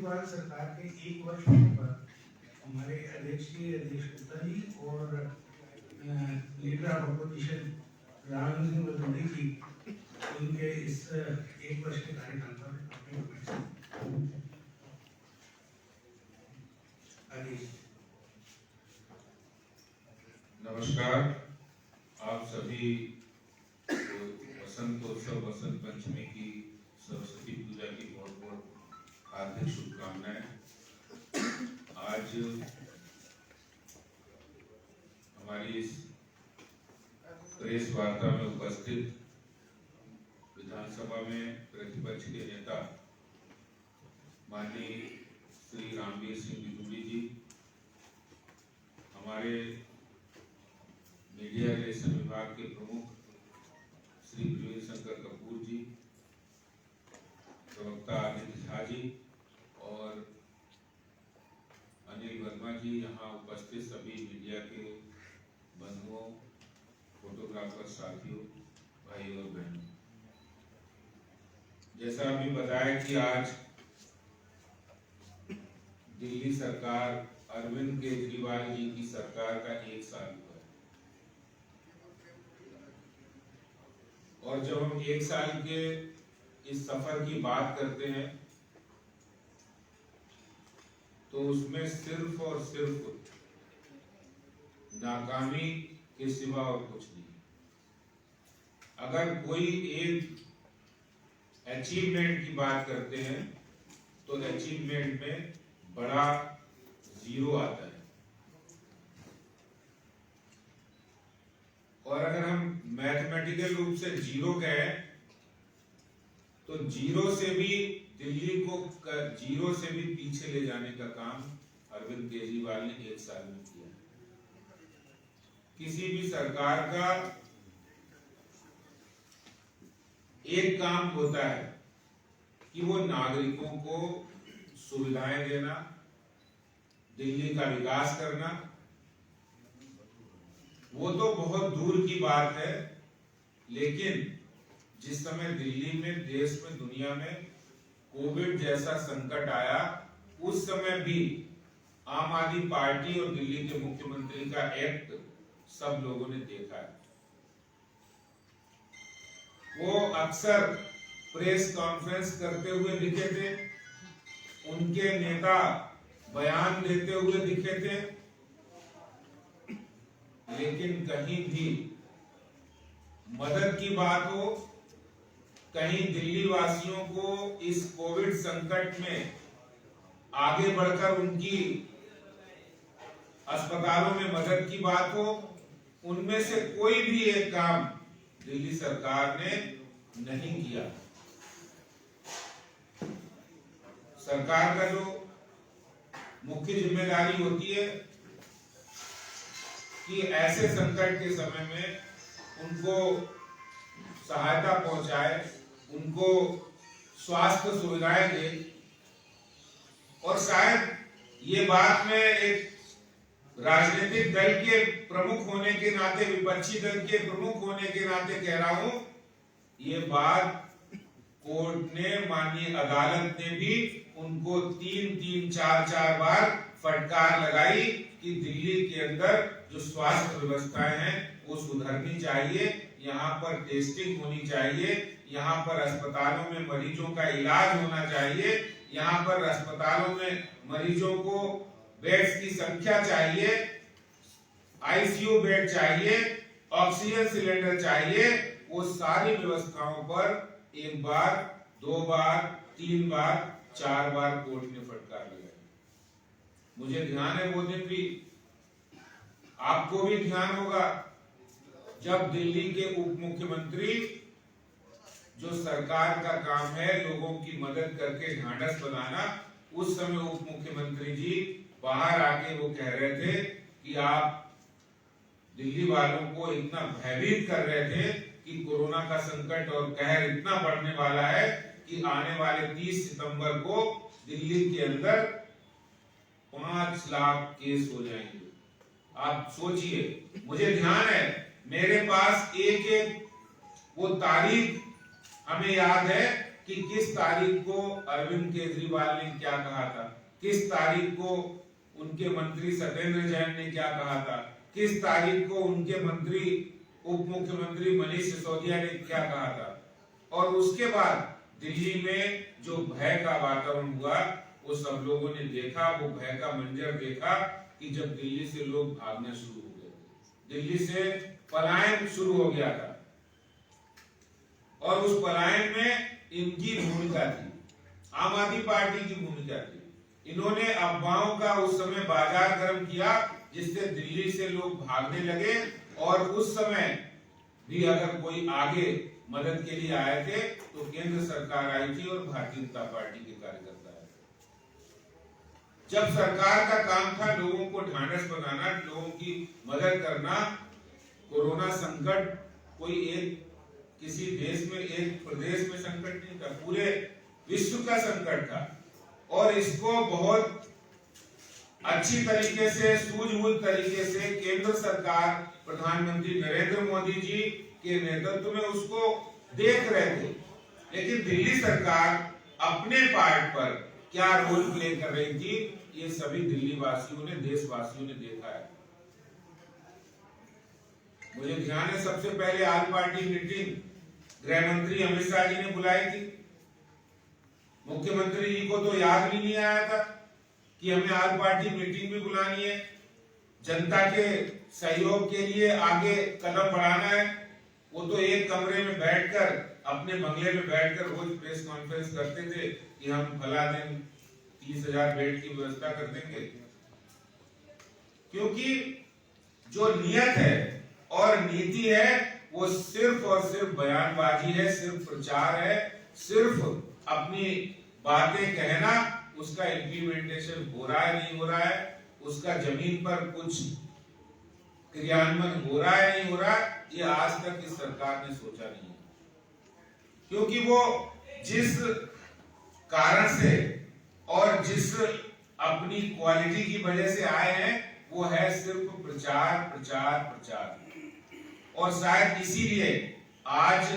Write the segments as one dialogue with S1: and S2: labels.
S1: केजरीवाल सरकार के 1 वर्ष होने पर हमारे अध्यक्ष गुप्ता जी और leader of opposition Rahul Singh Badauri ji उनके इस 1 वर्ष के कार्यकाल पर
S2: नमस्कार। आप सभी को वसंत पंचमी की सरस्वती पूजा की बहुत बहुत हार्दिक शुभकामनाएं। आज हमारी इस प्रेस वार्ता में उपस्थित विधानसभा में प्रतिपक्ष के नेता माननीय श्री रामवीर सिंह बिदुड़ी जी, हमारे मीडिया रिलेशन विभाग के प्रमुख श्री प्रवीण शंकर कपूर जी, प्रवक्ता आदित्य झा जी और अनिल वर्मा जी, यहाँ उपस्थित सभी मीडिया के बंधुओं, फोटोग्राफर साथियों, भाई और बहनों, जैसा अभी बताया कि आज दिल्ली सरकार, अरविंद केजरीवाल जी की सरकार का 1 साल हुआ है। और जब हम 1 साल के इस सफर की बात करते हैं तो उसमें सिर्फ और सिर्फ नाकामी के सिवा और कुछ नहीं। अगर कोई एक अचीवमेंट की बात करते हैं तो अचीवमेंट में बड़ा 0 आता है। और अगर हम मैथमेटिकल रूप से 0 कहें तो 0 से भी दिल्ली को 0 से भी पीछे ले जाने का काम अरविंद केजरीवाल ने 1 साल में किया। किसी भी सरकार का एक काम होता है कि वो नागरिकों को सुविधाएं देना, दिल्ली का विकास करना। वो तो बहुत दूर की बात है, लेकिन जिस समय दिल्ली में, देश में, दुनिया में कोविड जैसा संकट आया, उस समय भी आम आदमी पार्टी और दिल्ली के मुख्यमंत्री का एक्ट सब लोगों ने देखा है। वो अक्सर प्रेस कॉन्फ्रेंस करते हुए दिखे थे, उनके नेता बयान देते हुए दिखे थे, लेकिन कहीं भी मदद की बात हो, कहीं दिल्ली वासियों को इस कोविड संकट में आगे बढ़कर उनकी अस्पतालों में मदद की बात हो, उनमें से कोई भी एक काम दिल्ली सरकार ने नहीं किया। सरकार का जो मुख्य जिम्मेदारी होती है कि ऐसे संकट के समय में उनको सहायता पहुंचाए, उनको स्वास्थ्य सुविधाएं दे। और शायद ये बात मैं एक राजनीतिक दल के प्रमुख होने के नाते, विपक्षी दल के प्रमुख होने के नाते कह रहा हूं, ये बात कोर्ट ने, माननीय अदालत ने भी उनको 3-3, 4-4 बार फटकार लगाई कि दिल्ली के अंदर जो स्वास्थ्य व्यवस्थाएं हैं वो सुधरनी चाहिए, यहाँ पर टेस्टिंग होनी चाहिए, यहाँ पर अस्पतालों में मरीजों का इलाज होना चाहिए, यहाँ पर अस्पतालों में मरीजों को बेड्स की संख्या चाहिए, आईसीयू बेड चाहिए, ऑक्सीजन सिलेंडर चाहिए। वो सारी व्यवस्थाओं पर 1 बार, 2 बार, 3 बार, 4 बार कोर्ट ने फटकार लगाई। मुझे ध्यान है वो दिन भी, आपको भी ध्यान होगा, जब दिल्ली के उप मुख्यमंत्री, जो सरकार का काम है लोगों की मदद करके ढांढस बनाना, उस समय उप मुख्यमंत्री जी बाहर आके वो कह रहे थे कि आप दिल्ली वालों को इतना भयभीत कर रहे थे कि कोरोना का संकट और कहर इतना बढ़ने वाला है कि आने वाले 30 सितंबर को दिल्ली के अंदर 5 लाख केस हो जाएंगे। आप सोचिए, मुझे ध्यान है, मेरे पास एक वो तारीख हमें याद है कि किस तारीख को अरविंद केजरीवाल ने क्या कहा था, किस तारीख को उनके मंत्री सत्येंद्र जैन ने क्या कहा था, किस तारीख को उनके मंत्री उप मुख्यमंत्री मनीष सिसोदिया ने क्या कहा था। और उसके बाद दिल्ली में जो भय का वातावरण हुआ वो सब लोगों ने देखा, वो भय का मंजर देखा कि जब दिल्ली से लोग भागना शुरू हो गए, दिल्ली से पलायन शुरू हो गया था। और उस पलायन में इनकी भूमिका थी, आम आदमी पार्टी की भूमिका थी। इन्होंने अफवाहों का उस समय बाजार गर्म किया जिससे दिल्ली से लोग भागने लगे। और उस समय भी अगर कोई आगे मदद के लिए आए थे तो केंद्र सरकार आई थी और भारतीय जनता पार्टी के कार्यकर्ता आए थे। जब सरकार का काम था लोगों को ढांढस बनाना, लोगों की मदद करना, कोरोना संकट कोई एक किसी देश में एक प्रदेश में संकट नहीं था, पूरे विश्व का संकट था। और इसको बहुत अच्छी तरीके से, सूझबूझ तरीके से केंद्र सरकार, प्रधानमंत्री नरेंद्र मोदी जी के नेतृत्व में उसको देख रहे थे। लेकिन दिल्ली सरकार अपने पार्ट पर क्या रोल प्ले कर रही थी ये सभी दिल्ली वासियों ने, देशवासियों ने देखा है। मुझे ध्यान है सबसे पहले ऑल पार्टी मीटिंग गृह मंत्री अमित शाह जी ने बुलाई थी। मुख्यमंत्री जी को तो याद भी नहीं आया था कि हमें ऑल पार्टी मीटिंग भी बुलानी है, जनता के सहयोग के लिए आगे कदम बढ़ाना है। वो तो एक कमरे में बैठकर, अपने बंगले में बैठकर रोज प्रेस कॉन्फ्रेंस करते थे कि हम फला दिन 30,000 बेड की व्यवस्था कर देंगे। क्योंकि जो नियत है और नीति है वो सिर्फ और सिर्फ बयानबाजी है, सिर्फ प्रचार है, सिर्फ अपनी बातें कहना, उसका इम्प्लीमेंटेशन हो रहा है नहीं हो रहा है, उसका जमीन पर कुछ क्रियान्वयन हो रहा है नहीं हो रहा है, ये आज तक इस सरकार ने सोचा नहीं है। क्योंकि वो जिस कारण से और जिस अपनी क्वालिटी की वजह से आए हैं वो है सिर्फ प्रचार प्रचार प्रचार। और शायद इसीलिए आज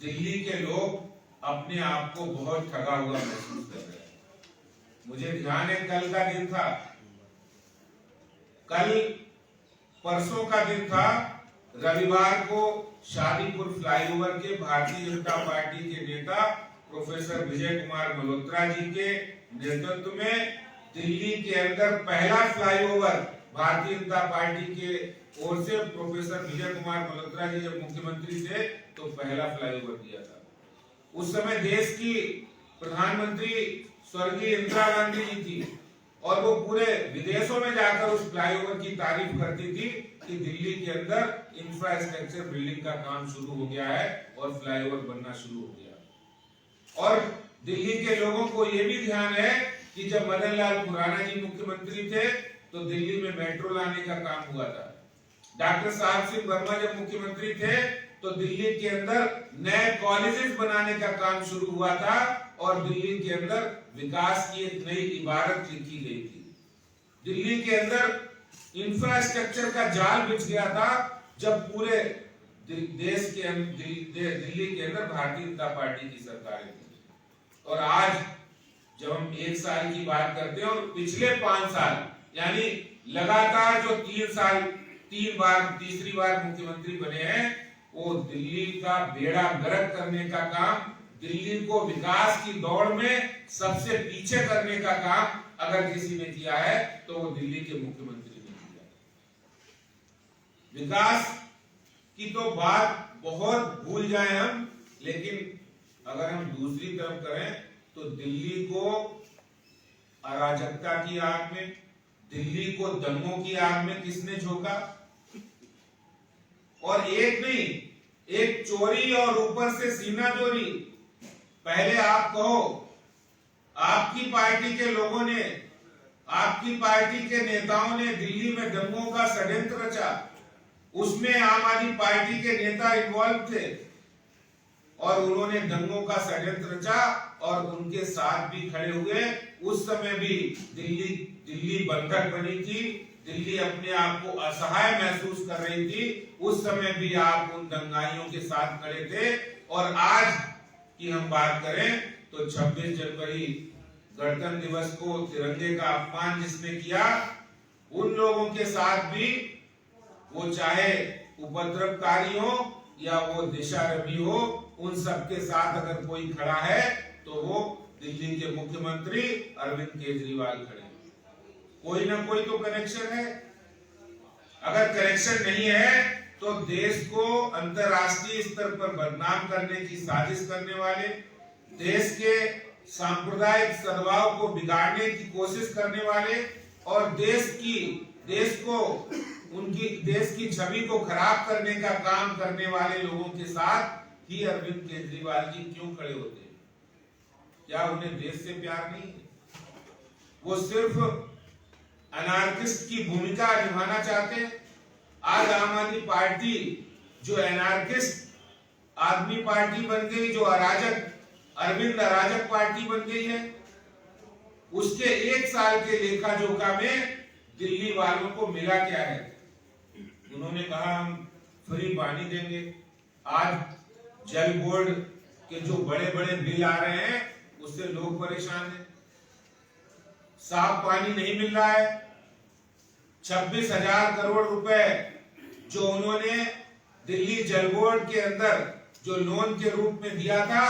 S2: दिल्ली के लोग अपने आप को बहुत ठगा हुआ महसूस कर रहे हैं। मुझे ध्यान है कल का दिन था, कल परसों का दिन था, रविवार को शादीपुर फ्लाईओवर के भारतीय जनता पार्टी के नेता प्रोफेसर विजय कुमार मल्होत्रा जी के नेतृत्व में दिल्ली के अंदर पहला फ्लाईओवर भारतीय जनता पार्टी के ओर से प्रोफेसर विजय कुमार मल्होत्रा जी जब मुख्यमंत्री थे तो पहला फ्लाईओवर दिया था। उस समय देश की प्रधानमंत्री स्वर्गीय इंदिरा गांधी जी थी और वो पूरे विदेशों में जाकर उस फ्लाईओवर की तारीफ करती थी कि दिल्ली के अंदर इंफ्रास्ट्रक्चर बिल्डिंग का काम शुरू हो गया है और फ्लाईओवर बनना शुरू हो गया। और दिल्ली के लोगों को ये भी ध्यान है कि जब मदन लाल खुराना जी मुख्यमंत्री थे तो दिल्ली में मेट्रो लाने का काम हुआ था। डॉक्टर साहब सिंह वर्मा जब मुख्यमंत्री थे तो दिल्ली के अंदर नए कॉलेजेस बनाने का काम शुरू हुआ था और दिल्ली के अंदर विकास की एक नई इबारत लिखी गई थी। दिल्ली के अंदर इंफ्रास्ट्रक्चर का जाल बिछ गया था जब पूरे देश के दिल्ली के अंदर भारतीय जनता पार्टी की सरकारें थी। और आज जब हम एक साल की बात करते हैं और पिछले 5 साल यानी लगातार जो 3 बार तीसरी बार मुख्यमंत्री बने हैं वो दिल्ली का बेड़ा गर्क करने का काम, दिल्ली को विकास की दौड़ में सबसे पीछे करने का काम अगर किसी ने किया है तो वो दिल्ली के मुख्यमंत्री ने किया। विकास की तो बात बहुत भूल जाए हम, लेकिन अगर हम दूसरी तरफ करें तो दिल्ली को अराजकता की आग में, दिल्ली को दंगों की आग में किसने झोंका? और एक नहीं, एक चोरी और ऊपर से सीना चोरी। पहले आप कहो आपकी पार्टी के लोगों ने, आपकी पार्टी के नेताओं ने दिल्ली में दंगों का षड्यंत्र रचा, उसमें आम आदमी पार्टी के नेता इन्वॉल्व थे और उन्होंने दंगों का षड्यंत्र रचा और उनके साथ भी खड़े हुए। उस समय भी दिल्ली बंधक बनी थी, दिल्ली अपने आप को असहाय महसूस कर रही थी। उस समय भी आप उन दंगाइयों के साथ खड़े थे। और आज की हम बात करें तो 26 जनवरी गणतंत्र दिवस को तिरंगे का अपमान जिसने किया, उन लोगों के साथ भी, वो चाहे उपद्रवकारी हो या वो दिशा रवि हो, उन सबके साथ अगर कोई खड़ा है तो वो दिल्ली के मुख्यमंत्री अरविंद केजरीवाल खड़े। कोई ना कोई तो कनेक्शन है। अगर कनेक्शन नहीं है तो देश को अंतरराष्ट्रीय स्तर पर बदनाम करने की साजिश करने वाले, देश के सांप्रदायिक सद्भाव को बिगाड़ने की कोशिश करने वाले और देश की छवि को खराब करने का काम करने वाले लोगों के साथ ही अरविंद केजरीवाल जी क्यों खड़े होते हैं? क्या उन्हें देश से प्यार नहीं है? वो सिर्फ अनार्किस्ट की भूमिका निभाना चाहते हैं। आज आम आदमी पार्टी जो एनार्किस्ट आदमी पार्टी बन गई, जो अरविंद अराजक पार्टी बन गई है, उसके 1 साल के लेखा जोखा में दिल्ली वालों को मिला क्या है? उन्होंने कहा हम फ्री पानी देंगे। आज जल बोर्ड के जो बड़े बड़े बिल आ रहे हैं उससे लोग परेशान हैं। साफ पानी नहीं मिल रहा है। 26,000 करोड़ रुपए जो उन्होंने दिल्ली जल बोर्ड के अंदर जो लोन के रूप में दिया था,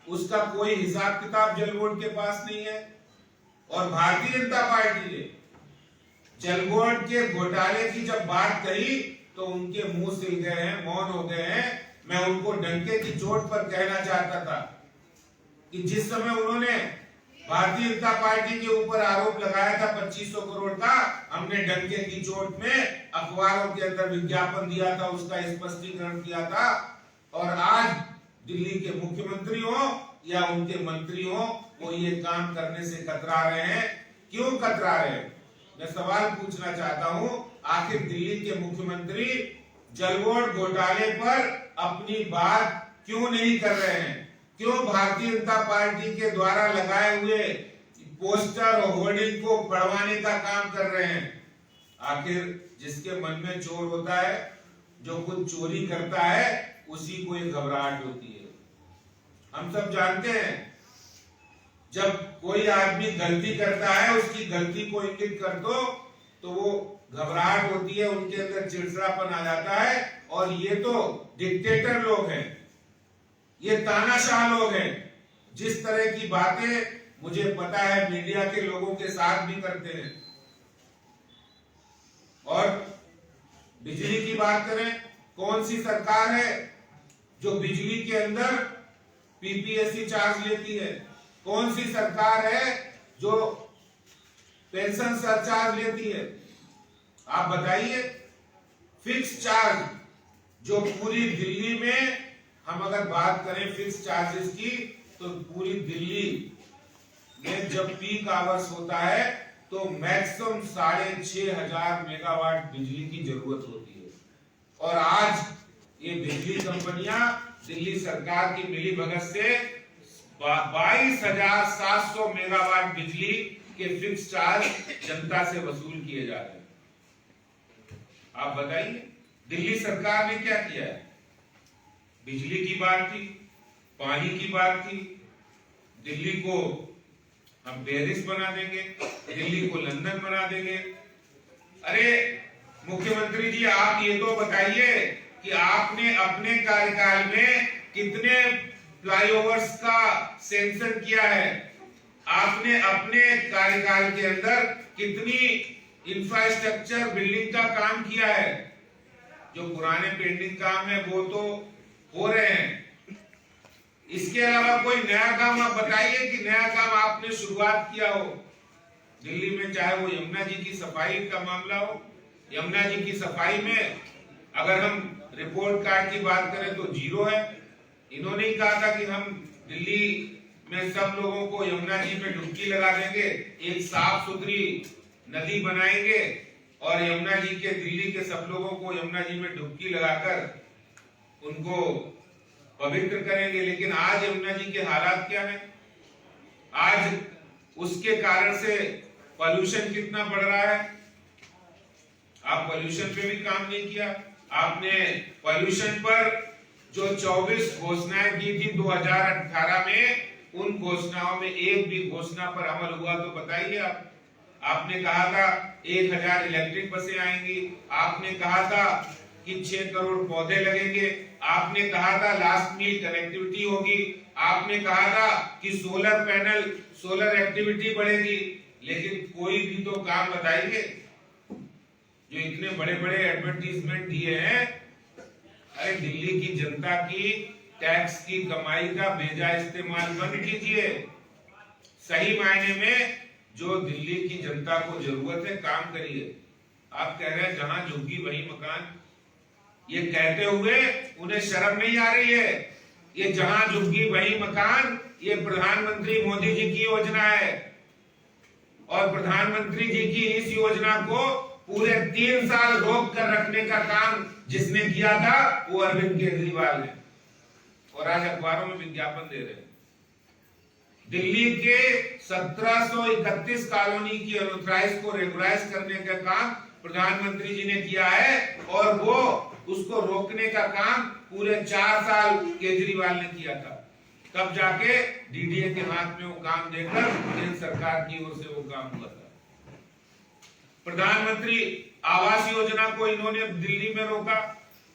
S2: उसका कोई हिसाब किताब जल बोर्ड के पास नहीं है। और भारतीय जनता पार्टी ने जल बोर्ड के घोटाले की जब बात कही तो उनके मुंह सिल गए हैं, मौन हो गए हैं। मैं उनको डंके की चोट पर कहना चाहता था कि जिस समय उन्होंने भारतीय जनता पार्टी के ऊपर आरोप लगाया था 2500 करोड़ का, हमने डंके की चोट में अखबारों के अंदर विज्ञापन दिया था, उसका स्पष्टीकरण किया था। और आज दिल्ली के मुख्यमंत्री हो या उनके मंत्री हो, वो ये काम करने से कतरा रहे हैं। क्यों कतरा रहे हैं? मैं सवाल पूछना चाहता हूं, आखिर दिल्ली के मुख्यमंत्री जल बोर्ड घोटाले पर अपनी बात क्यों नहीं कर रहे हैं? क्यों भारतीय जनता पार्टी के द्वारा लगाए हुए पोस्टर और होर्डिंग को बढ़वाने का काम कर रहे हैं? आखिर जिसके मन में चोर होता है, जो कुछ चोरी करता है, उसी को एक घबराहट होती है। हम सब जानते हैं, जब कोई आदमी गलती करता है, उसकी गलती को इंगित कर दो तो वो घबराहट होती है, उनके अंदर चिड़चिड़ापन आ जाता है। और ये तो डिक्टेटर लोग हैं, ये तानाशाह लोग हैं। जिस तरह की बातें मुझे पता है मीडिया के लोगों के साथ भी करते हैं। और बिजली की बात करें, कौन सी सरकार है जो बिजली के अंदर पीपीएससी चार्ज लेती है? कौन सी सरकार है जो पेंशन सरचार्ज लेती है? आप बताइए। फिक्स चार्ज जो पूरी दिल्ली में, हम अगर बात करें फिक्स चार्जेस की, तो पूरी दिल्ली में जब पीक आवर्स होता है तो मैक्सिमम 6,500 मेगावाट बिजली की जरूरत होती है। और आज ये बिजली कंपनियां दिल्ली सरकार की मिलीभगत से 22,700 मेगावाट बिजली के फिक्स चार्ज जनता से वसूल किए जा रहे हैं। आप बताइए दिल्ली सरकार ने क्या किया है? बिजली की बात थी, पानी की बात थी, दिल्ली को हम पेरिस बना देंगे, दिल्ली को लंदन बना देंगे। अरे मुख्यमंत्री जी, आप ये तो बताइए कि आपने अपने कार्यकाल में कितने फ्लाईओवर्स का सेंक्शन किया है? आपने अपने कार्यकाल के अंदर कितनी इंफ्रास्ट्रक्चर बिल्डिंग का काम किया है? जो पुराने पेंडिंग काम है वो तो हो रहे हैं। इसके अलावा कोई नया काम आप बताइए कि नया काम आपने शुरुआत किया हो दिल्ली में। चाहे वो यमुना जी की सफाई का मामला हो, यमुना जी की सफाई में अगर हम रिपोर्ट कार्ड की बात करें तो 0 है। इन्होंने ही कहा था कि हम दिल्ली में सब लोगों को यमुना जी में डुबकी लगा देंगे, एक साफ सुथरी नदी बनाएंगे और यमुना जी के, दिल्ली के सब लोगों को यमुना जी में डुबकी लगाकर उनको पवित्र करेंगे। लेकिन आज यमुना जी के हालात क्या है? आज उसके कारण से पॉल्यूशन कितना बढ़ रहा है। आप पॉल्यूशन पे भी काम नहीं किया। आपने पॉल्यूशन पर जो 24 घोषणाएं की थी 2018 में, उन घोषणाओं में एक भी घोषणा पर अमल हुआ तो बताइए आप। आपने कहा था 1000 इलेक्ट्रिक बसें आएंगी, आपने कहा था कि 6 करोड़ पौधे लगेंगे, आपने कहा था लास्ट मील कनेक्टिविटी होगी, आपने कहा था कि सोलर पैनल, सोलर एक्टिविटी बढ़ेगी, लेकिन कोई भी तो काम बताइए। जो इतने बड़े बड़े एडवर्टीजमेंट दिए हैं, अरे दिल्ली की जनता की टैक्स की कमाई का बेजा इस्तेमाल बंद कीजिए। सही मायने में जो दिल्ली की जनता को जरूरत है काम करिए। आप कह रहे हैं जहां झुग्गी वही मकान, ये कहते हुए उन्हें शर्म नहीं आ रही है? ये जहां झुग्गी वही मकान, ये प्रधानमंत्री मोदी जी की योजना है, और प्रधानमंत्री जी की इस योजना को पूरे 3 साल रोक कर रखने का काम जिसने किया था वो अरविंद केजरीवाल है, और आज अखबारों में विज्ञापन दे रहे हैं। दिल्ली के 1731 कॉलोनी की अनऑथराइज को रेगुलाइज करने का काम प्रधानमंत्री जी ने किया है, और वो उसको रोकने का काम पूरे 4 साल केजरीवाल ने किया था। तब जाके डीडीए के हाथ में वो काम देकर केंद्र सरकार की ओर से वो काम हुआ था। प्रधानमंत्री आवास योजना को इन्होंने दिल्ली में रोका,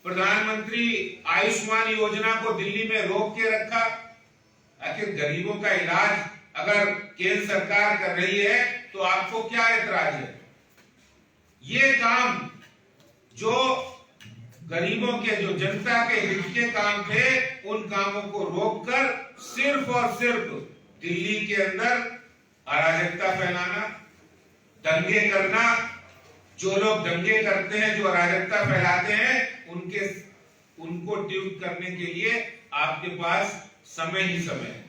S2: प्रधानमंत्री आयुष्मान योजना को दिल्ली में रोक के रखा। आखिर गरीबों का इलाज अगर केंद्र सरकार कर रही है तो आपको क्या ऐतराज है? ये काम जो गरीबों के, जो जनता के हित के काम थे, उन कामों को रोककर सिर्फ और सिर्फ दिल्ली के अंदर अराजकता फैलाना, दंगे करना। जो लोग दंगे करते हैं, जो अराजकता फैलाते हैं, उनको ट्यून करने के लिए आपके पास समय ही समय है।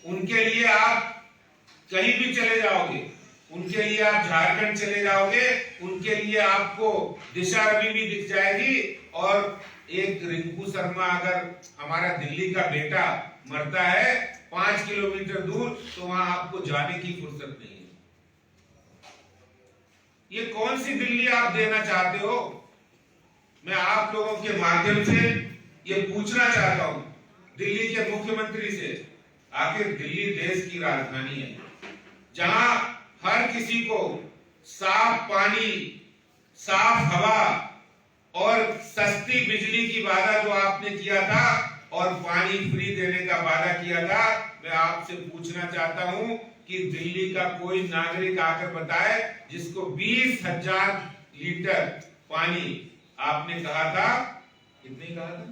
S2: उनके लिए आप कहीं भी चले जाओगे, उनके लिए आप झारखंड चले जाओगे, उनके लिए आपको दिशा रवि भी दिख जाएगी, और एक रिंकू शर्मा अगर हमारा दिल्ली का बेटा मरता है 5 किलोमीटर दूर, तो वहां आपको जाने की फुर्सत नहीं है। ये कौन सी दिल्ली आप देना चाहते हो? मैं आप लोगों के माध्यम से ये पूछना चाहता हूं दिल्ली के मुख्यमंत्री से, आखिर दिल्ली देश की राजधानी है, जहां हर किसी को साफ पानी, साफ हवा और सस्ती बिजली की वादा जो आपने किया था, और पानी फ्री देने का वादा किया था, मैं आपसे पूछना चाहता हूं कि दिल्ली का कोई नागरिक आकर बताए जिसको 20,000 लीटर पानी, आपने कहा था, कितने कहा था,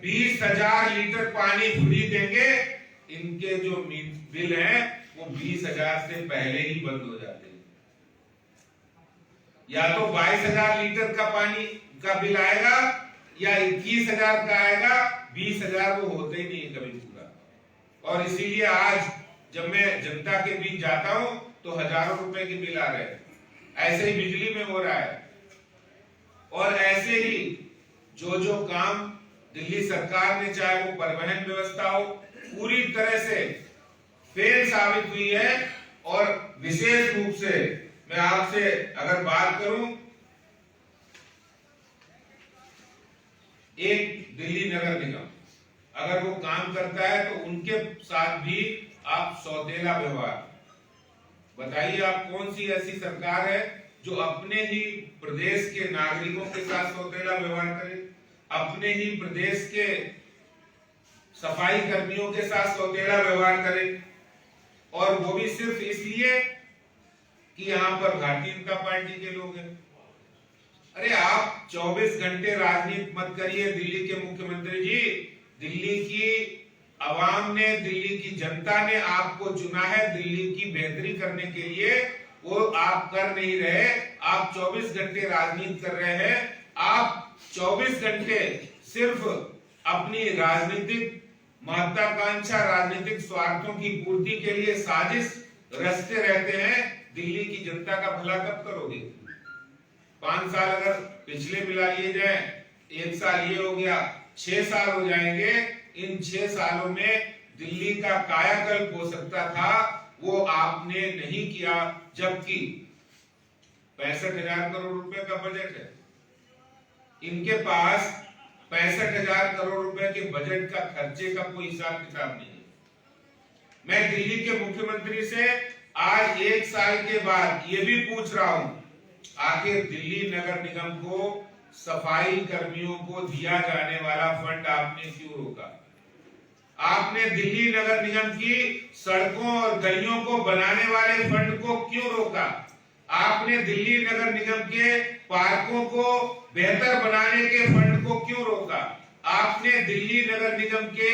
S2: 20,000 लीटर पानी फ्री देंगे। इनके जो बिल हैं वो 20,000 से पहले ही बंद हो जाते हैं। या तो 22,000 लीटर का पानी का बिल आएगा, या 21,000 का आएगा, 20,000 वो होते ही नहीं है कभी पूरा। और इसीलिए आज जब मैं जनता के बीच जाता हूं तो हजारों रुपए के बिल आ रहे हैं। ऐसे ही बिजली में हो रहा है, और ऐसे ही जो काम दिल्ली सरकार ने, चाहे वो परिवहन व्यवस्था हो, पूरी तरह से फेल साबित हुई है। और विशेष रूप से मैं आपसे अगर बात करूं, एक दिल्ली नगर निगम अगर वो काम करता है तो उनके साथ भी आप सौतेला व्यवहार, बताइए आप कौन सी ऐसी सरकार है जो अपने ही प्रदेश के नागरिकों के साथ सौतेला व्यवहार करे, अपने ही प्रदेश के सफाई कर्मियों के साथ सौतेला व्यवहार करे, और वो भी सिर्फ इसलिए कि यहाँ पर भारतीय जनता पार्टी के लोग हैं। अरे आप 24 घंटे राजनीति मत करिए दिल्ली के मुख्यमंत्री जी। दिल्ली की आवाम ने, दिल्ली की जनता ने आपको चुना है दिल्ली की बेहतरी करने के लिए, वो आप कर नहीं रहे। आप 24 घंटे राजनीति कर रहे हैं। आप 24 घंटे सिर्फ अपनी राजनीतिक महत्वाकांक्षा, राजनीतिक स्वार्थों की पूर्ति के लिए साजिश रचते रहते हैं। दिल्ली की जनता का भला कब करोगे? 5 साल अगर पिछले मिला लिए जाए, 1 साल ये हो गया, 6 साल हो जाएंगे। इन 6 सालों में दिल्ली का कायाकल्प हो सकता था, वो आपने नहीं किया। जबकि 65,000 करोड़ रुपए का बजट है, इनके पास 65,000 करोड़ रुपए के बजट का खर्चे का कोई हिसाब किताब नहीं है। मैं दिल्ली के मुख्यमंत्री से आज 1 साल के बाद ये भी पूछ रहा हूं, आखिर दिल्ली नगर निगम को सफाई कर्मियों को दिया जाने वाला फंड आपने क्यों रोका? आपने दिल्ली नगर निगम की सड़कों और गलियों को बनाने वाले फंड को क्यों रोका? आपने दिल्ली नगर निगम के पार्कों को बेहतर बनाने के फंड को क्यों रोका? आपने दिल्ली नगर निगम के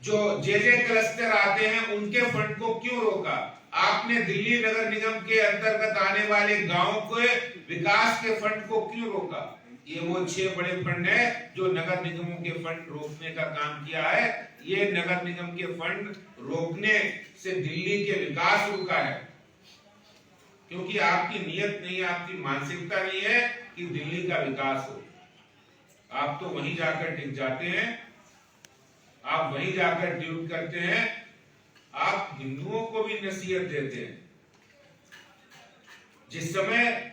S2: जो जे क्लस्टर आते हैं उनके फंड को क्यों रोका? आपने दिल्ली नगर निगम के अंतर्गत आने वाले गांवों के विकास के फंड को क्यों रोका? ये वो 6 बड़े फंड है जो नगर निगमों के फंड रोकने का काम किया है। ये नगर निगम के फंड रोकने से दिल्ली के विकास रुका है, क्योंकि आपकी नीयत नहीं है, आपकी मानसिकता नहीं है कि दिल्ली का विकास हो। आप तो वहीं जाकर टिक जाते हैं, आप वहीं जाकर ड्यूट करते हैं, आप हिंदुओं को भी नसीहत देते हैं। जिस समय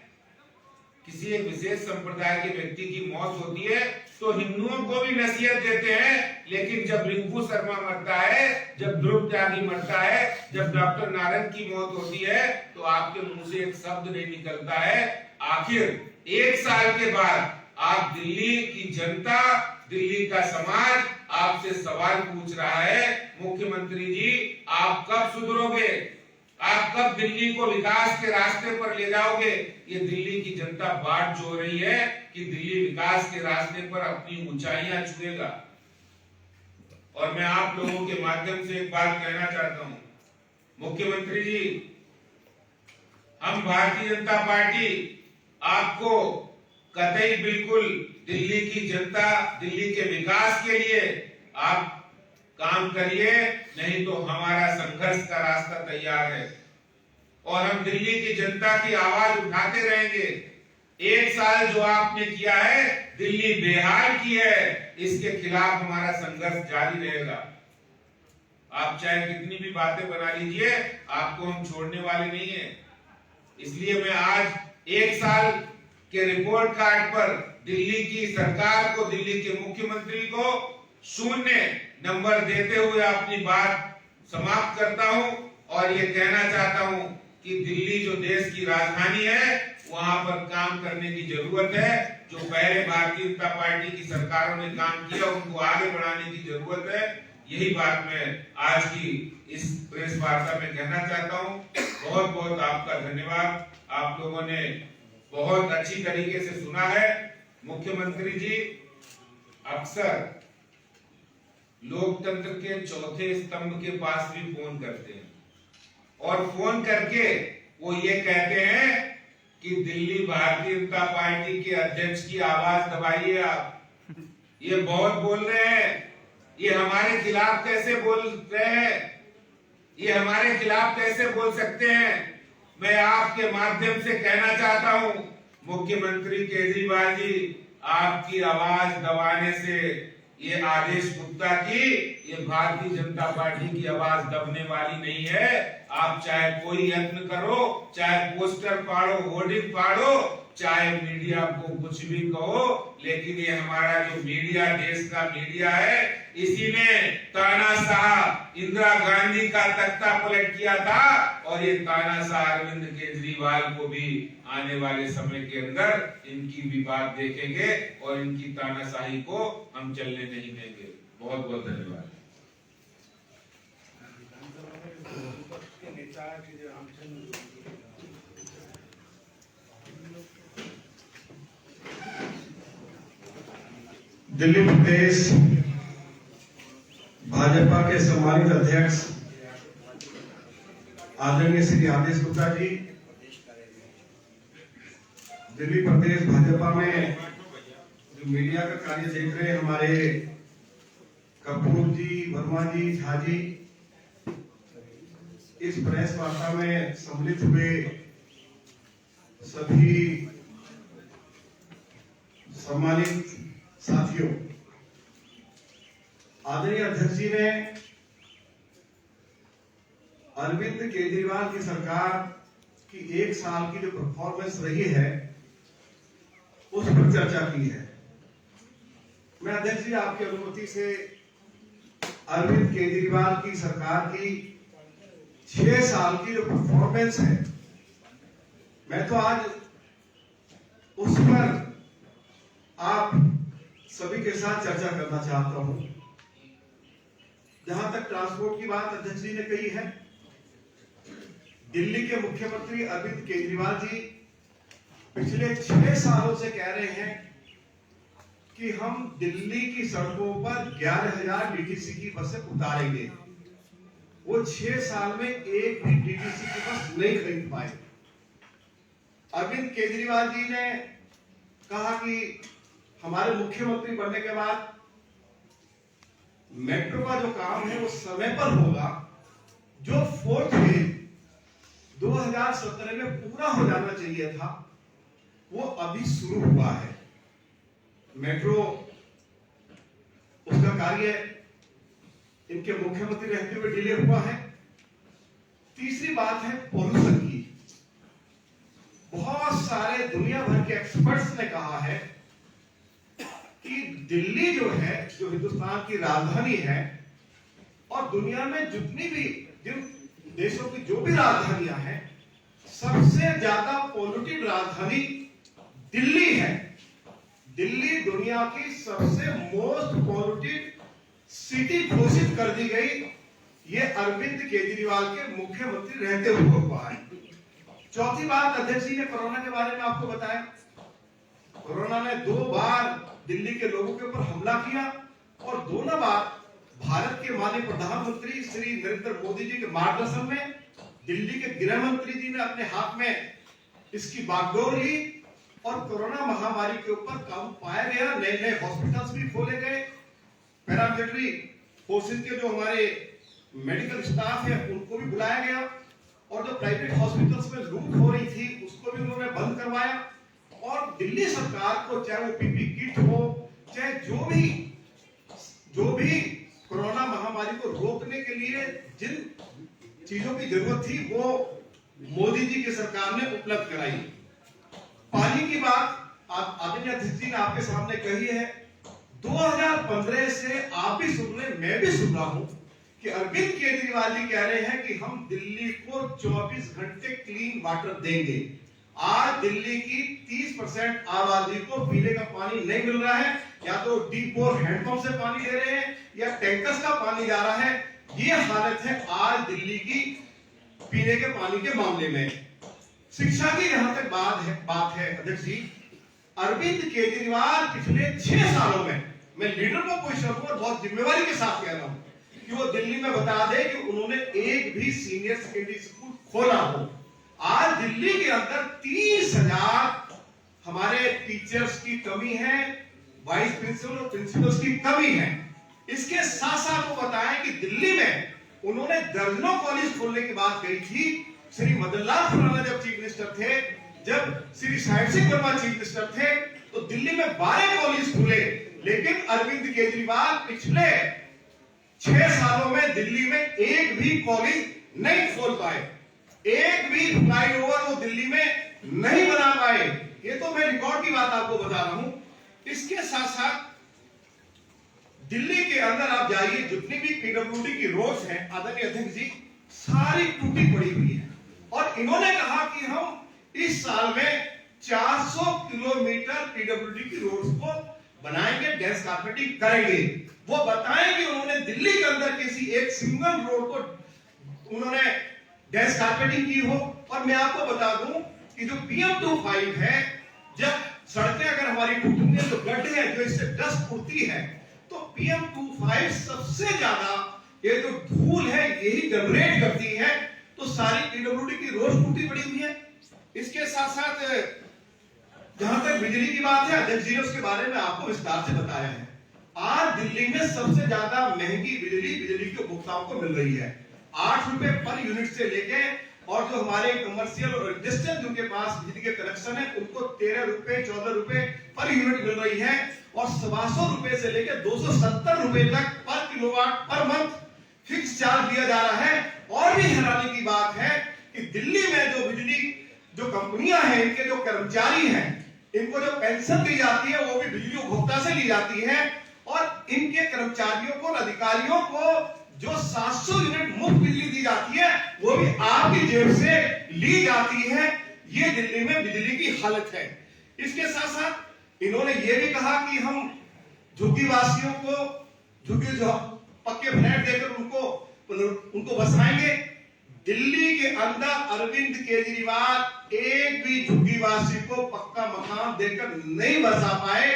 S2: किसी एक विशेष संप्रदाय के व्यक्ति की मौत होती है तो हिंदुओं को भी नसीहत देते हैं, लेकिन जब रिंकू शर्मा मरता है, जब ध्रुव त्यागी मरता है, जब डॉक्टर नारद की मौत होती है तो आपके मुंह से एक शब्द नहीं निकलता है। आखिर 1 साल के बाद आप दिल्ली की जनता, दिल्ली का समाज आपसे सवाल पूछ रहा है, मुख्यमंत्री जी आप कब सुधरोगे? आप कब दिल्ली को विकास के रास्ते पर ले जाओगे? ये दिल्ली की जनता बाट जो रही है कि दिल्ली विकास के रास्ते पर अपनी ऊंचाइयां छुएगा। और मैं आप लोगों के माध्यम से एक बात कहना चाहता हूं, मुख्यमंत्री जी, हम भारतीय जनता पार्टी आपको कतई बिल्कुल दिल्ली की जनता, दिल्ली के विकास के लिए आप काम करिए, नहीं तो हमारा संघर्ष का रास्ता तैयार है और हम दिल्ली की जनता की आवाज उठाते रहेंगे। 1 साल जो आपने किया है, दिल्ली बेहाल की है, इसके खिलाफ हमारा संघर्ष जारी रहेगा। आप चाहे कितनी भी बातें बना लीजिए, आपको हम छोड़ने वाले नहीं है। इसलिए मैं आज 1 साल के रिपोर्ट कार्ड पर दिल्ली की सरकार को, दिल्ली के मुख्यमंत्री को 0 नंबर देते हुए अपनी बात समाप्त करता हूं और ये कहना चाहता हूं कि दिल्ली जो देश की राजधानी है, वहां पर काम करने की जरूरत है। जो पहले भारतीय जनता पार्टी की सरकारों ने काम किया, उनको आगे बढ़ाने की जरूरत है। यही बात मैं आज की इस प्रेस वार्ता में कहना चाहता हूं। बहुत बहुत आपका धन्यवाद। आप लोगों ने बहुत अच्छी तरीके से सुना है। मुख्यमंत्री जी अक्सर लोकतंत्र के चौथे स्तंभ के पास भी फोन करते हैं और फोन करके वो ये कहते हैं कि दिल्ली भारतीय जनता पार्टी के अध्यक्ष की आवाज दबाइए आप। ये बहुत बोल रहे हैं, ये हमारे खिलाफ कैसे बोल रहे हैं? ये हमारे खिलाफ कैसे बोल सकते हैं? मैं आपके माध्यम से कहना चाहता हूं, मुख्यमंत्री केजरीवाल जी, आपकी आवाज दबाने से ये आदेश गुप्ता की, ये भारतीय जनता पार्टी की आवाज दबने वाली नहीं है। आप चाहे कोई यत्न करो, चाहे पोस्टर फाड़ो, होर्डिंग फाड़ो, चाहे मीडिया को कुछ भी कहो, लेकिन ये हमारा जो मीडिया, देश का मीडिया है, इसी ने तानाशाह इंदिरा गांधी का तख्ता पलट किया था और ये तानाशाह अरविंद केजरीवाल को भी आने वाले समय के अंदर इनकी भी बात देखेंगे और इनकी तानाशाही को हम चलने नहीं देंगे। बहुत बहुत धन्यवाद।
S3: दिल्ली प्रदेश भाजपा के सम्मानित अध्यक्ष आदरणीय श्री आदेश गुप्ता जी, दिल्ली प्रदेश भाजपा में जो मीडिया का कार्य देख रहे हैं हमारे कपूर जी, वर्मा जी, झा जी, इस प्रेस वार्ता में सम्मिलित हुए सभी सम्मानित साथियों, आदरणीय अध्यक्ष जी ने अरविंद केजरीवाल की सरकार की 1 साल की जो परफॉर्मेंस रही है उस पर चर्चा की है। मैं अध्यक्ष जी आपकी अनुमति से अरविंद केजरीवाल की सरकार की 6 साल की जो परफॉर्मेंस है, मैं तो आज उस पर आप सभी के साथ चर्चा करना चाहता हूं। जहां तक ट्रांसपोर्ट की बात अध्यक्ष जी ने कही है, दिल्ली के मुख्यमंत्री अरविंद केजरीवाल जी पिछले 6 सालों से कह रहे हैं कि हम दिल्ली की सड़कों पर 11,000 डीटीसी की बसें उतारेंगे। वो 6 साल में एक भी डीटीसी की बस नहीं खरीद पाए। अरविंद केजरीवाल जी ने कहा कि हमारे मुख्यमंत्री बनने के बाद मेट्रो का जो काम है वो समय पर होगा। जो 4th फेज 2017 में पूरा हो जाना चाहिए था, वो अभी शुरू हुआ है। मेट्रो उसका कार्य इनके मुख्यमंत्री रहते हुए डिले हुआ है। तीसरी बात है पॉल्यूशन की। बहुत सारे दुनिया भर के एक्सपर्ट्स ने कहा है कि दिल्ली जो है, जो हिंदुस्तान की राजधानी है, और दुनिया में जितनी भी जिन देशों की जो भी राजधानियां हैं, सबसे ज्यादा पॉल्यूटेड राजधानी दिल्ली है। दिल्ली दुनिया की सबसे मोस्ट पॉल्यूटेड सिटी घोषित कर दी गई। ये अरविंद केजरीवाल के मुख्यमंत्री रहते हुए हुआ है। चौथी बात, अध्यक्ष जी ने कोरोना के बारे में आपको बताया। कोरोना ने 2 बार दिल्ली के लोगों के ऊपर हमला किया, और दोनों बार भारत के माननीय प्रधानमंत्री श्री नरेंद्र मोदी जी के मार्गदर्शन में दिल्ली के गृह मंत्री जी ने अपने हाथ में इसकी बागडोर ली, और कोरोना महामारी के ऊपर काबू पाया गया। नए नए हॉस्पिटल्स भी खोले गए। पैरामिलिट्री फोर्सेस के जो हमारे मेडिकल स्टाफ है उनको भी बुलाया गया, और जो प्राइवेट हॉस्पिटल्स में लूट हो रही थी उसको भी उन्होंने बंद करवाया। और दिल्ली सरकार को, चाहे वो पीपी किट हो, चाहे जो भी कोरोना महामारी को रोकने के लिए जिन चीजों की जरूरत थी, वो मोदी जी की सरकार ने उपलब्ध कराई। पानी की बात आदरणीय अध्यक्ष जी ने आपके सामने कही है। 2015 से आप भी सुन रहे, मैं भी सुन रहा हूं कि अरविंद केजरीवाल जी कह रहे हैं कि हम दिल्ली को 24 घंटे क्लीन वाटर देंगे। आज दिल्ली की 30% आबादी को पीने का पानी नहीं मिल रहा है। या तो डीप बोर हैंडपंप से पानी ले रहे हैं, या टैंकर्स का पानी जा रहा है। ये हालत है आज दिल्ली की पीने के पानी के मामले में। शिक्षा की जहां तक बात है अध्यक्ष जी, अरविंद केजरीवाल पिछले 6 सालों में, मैं लीडर को पोजीशन पर बहुत जिम्मेवारी के साथ कह रहा हूं कि वो दिल्ली में बता दे कि उन्होंने एक भी सीनियर सेकेंडरी स्कूल खोला हो। आज दिल्ली के अंदर 30,000 हमारे टीचर्स की कमी है, वाइस प्रिंसिपल और प्रिंसिपल्स की कमी है। इसके साथ साथ वो बताएं कि दिल्ली में उन्होंने दर्जनों कॉलेज खोलने की बात कही थी। श्री मदन लाल खुराना जब चीफ मिनिस्टर थे, जब श्री साहिब सिंह वर्मा चीफ मिनिस्टर थे, तो दिल्ली में 12 कॉलेज खुले। लेकिन अरविंद केजरीवाल पिछले 6 सालों में दिल्ली में एक भी कॉलेज नहीं खोल पाए, एक भी फ्लाईओवर वो दिल्ली में नहीं बना पाए। ये तो मैं रिकॉर्ड की बात आपको बता रहा हूं। इसके साथ साथ दिल्ली के अंदर आप जाइए, जितनी भी पीडब्ल्यूडी की रोड्स हैं आदरणीय अध्यक्ष जी, सारी टूटी पड़ी हुई है। और इन्होंने कहा कि हम इस साल में 400 किलोमीटर पीडब्ल्यूडी की रोड्स को बनाएंगे, डेंस कारपेटिंग करेंगे। वो बताएं कि उन्होंने दिल्ली के अंदर किसी एक सिंगल रोड को उन्होंने डेंस कारपेटिंग की हो। और मैं आपको बता दूं कि जो PM25 है, जब सड़कें अगर हमारी टूटेंगी तो गड्ढे हैं जो इससे डस्ट उड़ती है, तो PM25 सबसे ज्यादा ये जो धूल है यही जनरेट करती है। तो सारी पीडब्ल्यूडी की रोड टूटी पड़ी हुई है। इसके साथ साथ जहां तक बिजली की बात है, अध्यक्ष जी ने उसके बारे में आपको विस्तार से बताया है। आज दिल्ली में सबसे ज्यादा महंगी बिजली के उपभोक्ताओं को मिल रही है। 8 रुपए पर यूनिट से लेके, और जो हमारे कमर्शियल और इंडस्ट्रियल जिनके पास बिजली के कनेक्शन है उनको 13 रुपए 14 रुपए पर यूनिट मिल रही है। और 125 रुपए से लेकर 270 रुपए तक पर kilowatt per month fix charge दिया जा रहा है। और भी हैरानी की बात है कि दिल्ली में जो बिजली जो कंपनियां हैं, इनके जो कर्मचारी हैं, इनको जो पेंशन दी जाती है वो भी बिजली उपभोक्ता से ली जाती है। और इनके कर्मचारियों को और अधिकारियों को जो 700 यूनिट मुफ्त बिजली दी जाती है वो भी आपकी जेब से ली जाती है। ये दिल्ली में बिजली की हालत है। इसके साथ साथ इन्होंने ये भी कहा कि हम झुग्गी वासियों को झुग्गी जो पक्के फ्लैट देकर उनको बसाएंगे। दिल्ली के अंदर अरविंद केजरीवाल एक भी झुग्गी वासी को पक्का मकान देकर नहीं बसा पाए।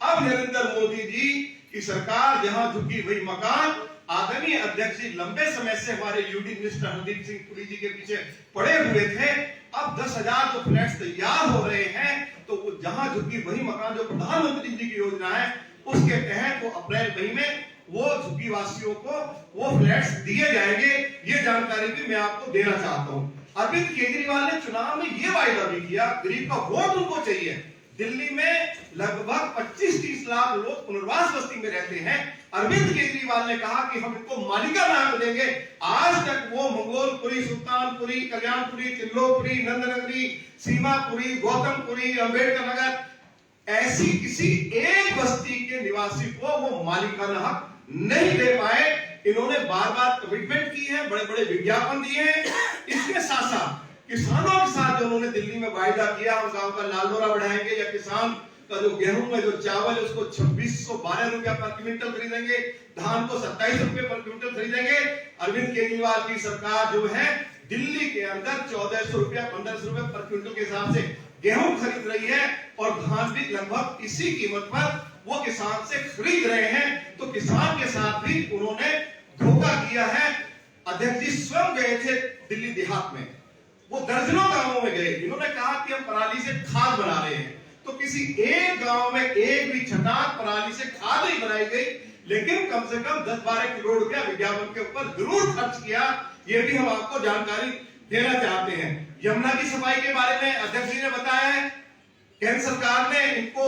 S3: अब नरेंद्र मोदी जी की सरकार जहां झुग्गी वही मकान। आदरणीय अध्यक्ष जी लंबे समय से हमारे यूडी मिनिस्टर हरदीप सिंह पुरी जी के पीछे पड़े हुए थे। अब 10,000 जो फ्लैट्स तैयार हो रहे हैं तो वो जहां झुग्गी वही मकान जो प्रधानमंत्री जी की योजना है उसके तहत वो अप्रैल महीने में वो झुग्गी वासियों को वो फ्लैट्स दिए जाएंगे। ये जानकारी भी मैं आपको देना चाहता हूं। अरविंद केजरीवाल ने चुनाव में ये वायदा भी किया, गरीब का वोट उनको चाहिए। दिल्ली में लगभग 25-30 लाख लोग पुनर्वास बस्ती में रहते हैं। अरविंद केजरीवाल ने कहा कि हम इनको मालिकाना हक देंगे। आज तक वो मंगोलपुरी, सुल्तानपुरी, कल्याणपुरी, तिल्लोपुरी, नंदनगरी, सीमापुरी, गौतमपुरी, अंबेडकर नगर ऐसी किसी एक बस्ती के निवासी को वो मालिकाना हक नहीं दे पाए। इन्होंने बार बार कमिटमेंट की है, बड़े बड़े विज्ञापन दिए हैं। इसके साथ साथ किसानों के साथ जो उन्होंने दिल्ली में वायदा किया, हम गांव का लाल डोरा बढ़ाएंगे या किसान का जो गेहूं में जो चावल है उसको 2612 रुपया पर क्विंटल खरीदेंगे, धान को 27 रुपए पर क्विंटल खरीदेंगे। अरविंद केजरीवाल की सरकार जो है दिल्ली के अंदर 1400 रुपया 1500 रुपए पर क्विंटल के हिसाब से गेहूं खरीद रही है और धान भी लगभग इसी कीमत पर वो किसान से खरीद रहे हैं। तो किसान के साथ भी उन्होंने धोखा किया है। अध्यक्ष जी स्वयं गए थे दिल्ली देहात में, वो दर्जनों गांवों में गए। इन्होंने कहा कि हम पराली से खाद बना रहे हैं, तो किसी एक गांव में एक भी छटाक पराली से खाद नहीं बनाई गई, लेकिन कम से कम 10-12 करोड़ रुपया विज्ञापन के ऊपर जरूर खर्च किया। ये भी हम आपको जानकारी देना चाहते हैं। यमुना की सफाई के बारे में अध्यक्ष जी ने बताया है, केंद्र सरकार ने इनको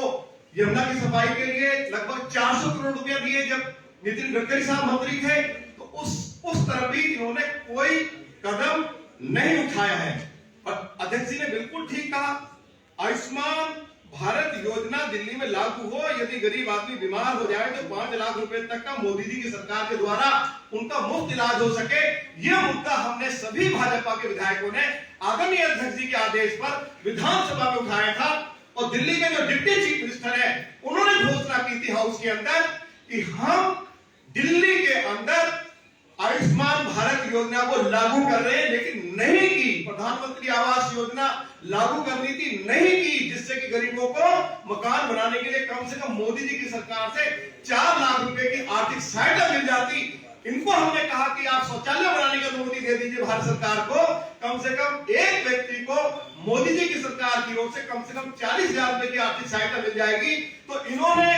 S3: यमुना की सफाई के लिए लगभग 400 करोड़ रुपया दिए जब नितिन गडकरी साहब मंत्री थे। तो उस तरफ भी इन्होंने कोई कदम नहीं उठाया है। और अध्यक्ष जी ने बिल्कुल ठीक कहा, आयुष्मान भारत योजना दिल्ली में लागू हो, यदि गरीब आदमी बीमार हो जाए तो 5 लाख रुपए तक का मोदी जी की सरकार के द्वारा उनका मुफ्त इलाज हो सके। यह मुद्दा हमने सभी भाजपा के विधायकों ने आदरणीय अध्यक्ष जी के आदेश पर विधानसभा में उठाया था। और दिल्ली के जो डिप्टी चीफ मिनिस्टर है उन्होंने घोषणा की थी हाउस के अंदर कि हम दिल्ली के अंदर आयुष्मान भारत योजना को लागू कर रहे हैं, लेकिन नहीं की। प्रधानमंत्री आवास योजना लागू करनी थी, नहीं की, जिससे कि गरीबों को मकान बनाने के लिए कम से कम मोदी जी की सरकार से 4 लाख रुपए की आर्थिक सहायता मिल जाती। इनको हमने कहा कि आप शौचालय बनाने की अनुमति दे दीजिए भारत सरकार को, कम से कम एक व्यक्ति को मोदी जी की सरकार की ओर से कम 40,000 रुपए की आर्थिक सहायता मिल जाएगी। तो इन्होंने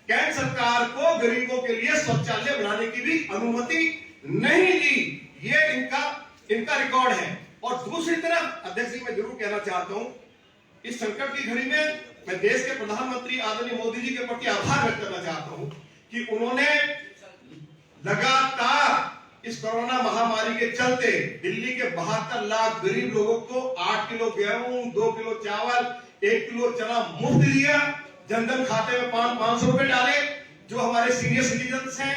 S3: केंद्र सरकार को गरीबों के लिए शौचालय बनाने की भी अनुमति नहीं दी। ये इनका रिकॉर्ड है। और दूसरी तरफ अध्यक्ष जी मैं जरूर कहना चाहता हूं, इस संकट की घड़ी में मैं देश के प्रधानमंत्री आदरणीय मोदी जी के प्रति आभार व्यक्त करना चाहता हूं कि उन्होंने लगातार इस कोरोना महामारी के चलते दिल्ली के 72 लाख गरीब लोगों को 8 किलो गेहूं, 2 किलो चावल, 1 किलो चना मुफ्त दिया। जनधन खाते में 500 रुपए डाले। जो हमारे सीनियर सिटीजन हैं,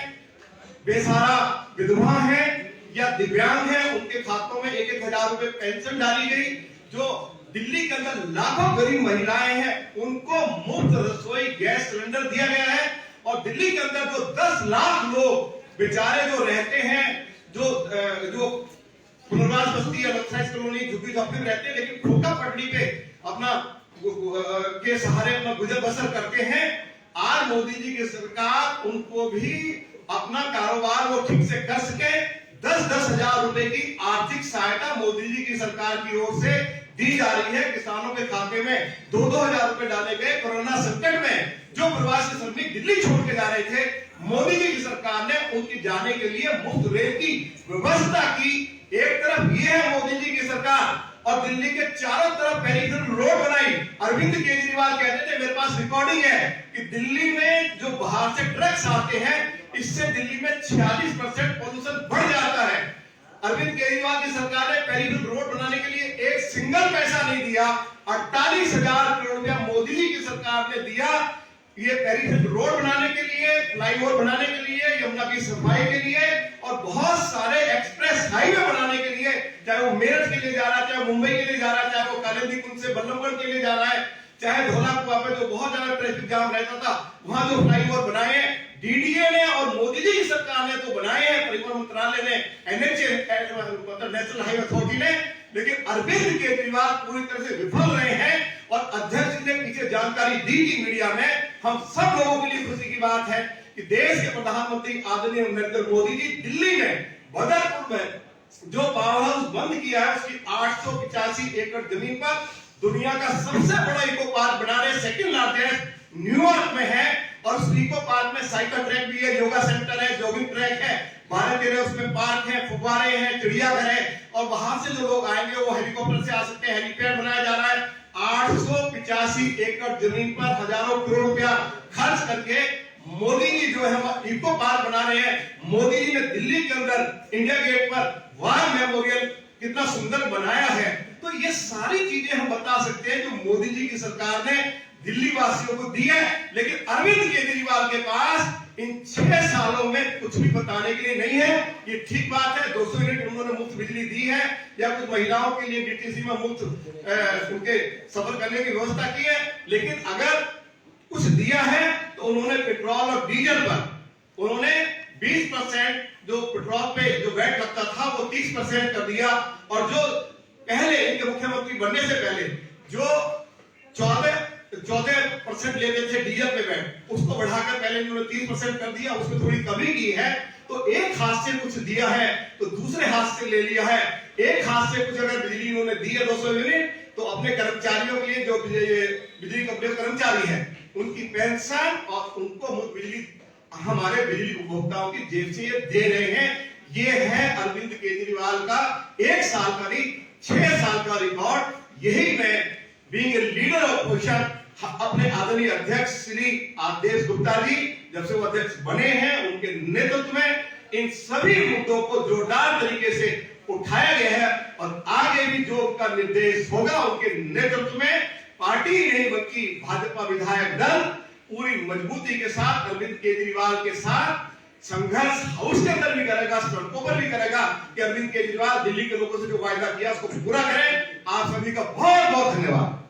S3: बेसहारा विधवा हैं या दिव्यांग हैं, उनके खातों में 1,000 रुपए पेंशन डाली गई। जो दिल्ली के अंदर लाखों गरीब महिलाएं हैं उनको मुफ्त रसोई गैस सिलेंडर दिया गया है। और दिल्ली के अंदर जो 10 लाख लोग बेचारे जो रहते हैं, जो पुनर्वास बस्ती या नक्सलाइट कॉलोनी झुग्गी झोपड़ी में रहते हैं, लेकिन ठोका पटड़ी पे अपना के सहारे अपना गुजर बसर करते हैं, आज मोदी जी की सरकार उनको भी अपना कारोबार वो ठीक से कर सके 10-10 हजार रुपए की आर्थिक सहायता मोदी जी की सरकार की ओर से दी जा रही है। किसानों के खाते में 2-2 हजार रुपए डाले गए। कोरोना संकट में जो प्रवासी श्रमिक दिल्ली छोड़ के जा रहे थे, मोदी जी की सरकार ने उनकी जाने के लिए मुफ्त रेल की व्यवस्था की। एक तरफ ये है मोदी जी की सरकार और दिल्ली के चारों तरफ पेरिफेरल रोड बनाई। अरविंद केजरीवाल कहते थे, मेरे पास रिकॉर्डिंग है कि दिल्ली में जो बाहर से ट्रक्स आते हैं, इससे दिल्ली में 46% पोल्यूशन बढ़ जाता है। अरविंद केजरीवाल की सरकार ने पेरिफेरल रोड बनाने के लिए एक सिंगल पैसा नहीं दिया। 48,000 करोड़ रुपया मोदी जी की सरकार ने दिया। ये पेरिफेरल रोड बनाने के लिए, फ्लाईओवर बनाने के लिए, यमुना की सफाई के लिए और बहुत सारे एक्सप्रेस हाईवे बनाने के लिए, चाहे वो मेरठ के लिए जा रहा है, चाहे मुंबई के लिए जा रहा है, चाहे वो कालिंदी कुंज से बल्लभगढ़ के लिए जा रहा है, चाहे धौलाकुआ पे जो बहुत ज्यादा ट्रैफिक जाम रहता था वहां जो फ्लाईओवर बनाए हैं डीडीए ने और मोदी जी की सरकार ने तो बनाए हैं, परिवहन मंत्रालय ने, एनएचए मतलब नेशनल हाईवे अथॉरिटी ने, लेकिन अरविंद केजरीवाल पूरी तरह से विफल रहे हैं। और अध्यक्ष जी ने पीछे जानकारी दी कि मीडिया में, हम सब लोगों के लिए खुशी की बात है कि देश के प्रधानमंत्री आदरणीय नरेंद्र मोदी जी दिल्ली में बदरपुर में जो पावर हाउस बंद किया है उसकी 885 एकड़ जमीन पर दुनिया का सबसे बड़ा इको पार्क बना रहे, सेकंड लार्जेस्ट न्यूयॉर्क में है। और उस इको पार्क में साइकिल ट्रैक भी है, योगा सेंटर है, जॉगिंग ट्रैक है, 12-13 उसमें पार्क है, फुव्वारे हैं, चिड़ियाघर है। और वहां से जो लोग आएंगे वो हेलीकॉप्टर से आ सकते हैं, हेलीपैड बनाया जा रहा है। 885 एकड़ जमीन पर हजारों करोड़ रुपया खर्च करके मोदी जी जो है इको पार्क बना रहे हैं। मोदी जी ने दिल्ली के अंदर इंडिया गेट पर वार मेमोरियल कितना सुंदर बनाया है। तो ये सारी चीजें हम बता सकते हैं जो मोदी जी की सरकार ने दिल्ली वासियों को दी है। लेकिन अरविंद केजरीवाल के पास इन 6 सालों में कुछ भी बताने के लिए नहीं है। ये ठीक बात है, 200 यूनिट उन्होंने मुफ्त बिजली दी है, या कुछ महिलाओं के लिए डीटीसी में मुफ्त उनके सफर करने की व्यवस्था की है। लेकिन अगर कुछ दिया है तो उन्होंने पेट्रोल और डीजल पर उन्होंने 20% जो पेट्रोल पे जो वैट लगता था वो 30% कर दिया। और जो पहले इनके मुख्यमंत्री बनने से पहले जो 14% लेते थे डीजल पे वैट, उसको बढ़ाकर पहले इन्होंने 30% कर दिया, उसमें थोड़ी कमी की है। तो एक हाथ से कुछ दिया है तो दूसरे हाथ से ले लिया है। एक हाथ से कुछ अगर बिजली इन्होंने दी है 200 यूनिट, तो अपने कर्मचारियों के लिए जो बिजली कंपनी कर्मचारी है उनकी पेंशन और उनको मुफ्त बिजली हमारे बिजली उपभोक्ताओं की जेब से ये दे रहे हैं। ये है अरविंद केजरीवाल का 1 साल का नहीं 6 साल का रिकॉर्ड। यही मैं being a leader of opposition अपने आदरणीय अध्यक्ष श्री आदेश गुप्ता जी जब से वो अध्यक्ष बने हैं उनके नेतृत्व में इन सभी मुद्दों को जोरदार तरीके से उठाया गया है। और आगे भी जो उनका निर्देश होगा उनके नेतृत्व में पार्टी नहीं बल्कि भाजपा विधायक दल पूरी मजबूती के साथ अरविंद केजरीवाल के साथ संघर्ष हाउस के अंदर भी करेगा, सड़कों पर भी करेगा कि अरविंद केजरीवाल दिल्ली के लोगों से जो वायदा किया उसको पूरा करें। आप सभी का बहुत बहुत धन्यवाद।